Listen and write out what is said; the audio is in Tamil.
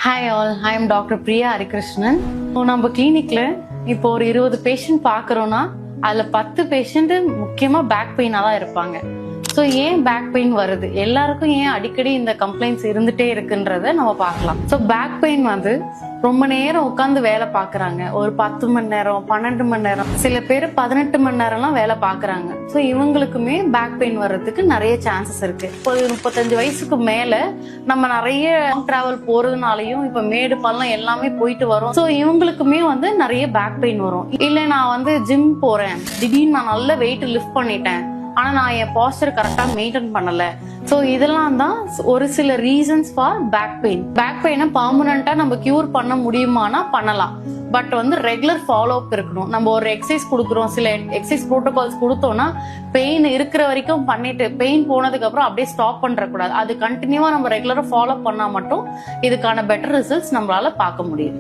Hi all, I am doctor Priya Harikrishnan. நம்ம கிளினிக்ல இப்போ ஒரு 20 பேஷண்ட் பாக்குறோம்னா அதுல 10 பேஷண்ட் முக்கியமா பேக் பெயினா தான் இருப்பாங்க. ஸோ ஏன் பேக் பெயின் வருது, எல்லாருக்கும் ஏன் அடிக்கடி இந்த கம்ப்ளைண்ட்ஸ் இருந்துட்டே இருக்குன்றத நம்ம பார்க்கலாம். ஸோ பேக் பெயின் வந்து ரொம்ப நேரம் உட்காந்து வேலை பார்க்குறாங்க, ஒரு 10 மணி நேரம் 12 மணி நேரம், சில பேர் 18 மணி நேரம்லாம் வேலை பார்க்குறாங்க. ஸோ இவங்களுக்குமே பேக் பெயின் வர்றதுக்கு நிறைய சான்சஸ் இருக்கு. 35 வயசுக்கு மேல நம்ம நிறைய லாங் டிராவல் போறதுனாலையும் இப்ப மேடு பள்ளம் எல்லாமே போயிட்டு வரோம். ஸோ இவங்களுக்குமே வந்து நிறைய பேக் பெயின் வரும். இல்லை நான் வந்து ஜிம் போறேன், திடீர்னு நான் நல்ல வெயிட் லிஃப்ட் பண்ணிட்டேன், ஆனா நான் என் பாஸ்டர் கரெக்டா மெயின்டைன் பண்ணல. சோ இதெல்லாம் தான் ஒரு சில reasons for back pain. Back பெயினை பர்மனண்டா நம்ம கியூர் பண்ண முடியுமானா பண்ணலாம். பட் வந்து ரெகுலர் ஃபாலோ அப் இருக்கணும். நம்ம ஒரு எக்ஸசைஸ் கொடுக்குறோம், சில எக்ஸசைஸ் ப்ரோட்டோகால்ஸ் கொடுத்தோம்னா பெயின் இருக்கிற வரைக்கும் பண்ணிட்டு பெயின் போனதுக்கு அப்புறம் அப்படியே ஸ்டாப் பண்ற கூடாது. அது கண்டினியூவா நம்ம ரெகுலரா ஃபாலோ பண்ணா மட்டும் இதுக்கான பெட்டர் ரிசல்ட்ஸ் நம்மளால பார்க்க முடியும்.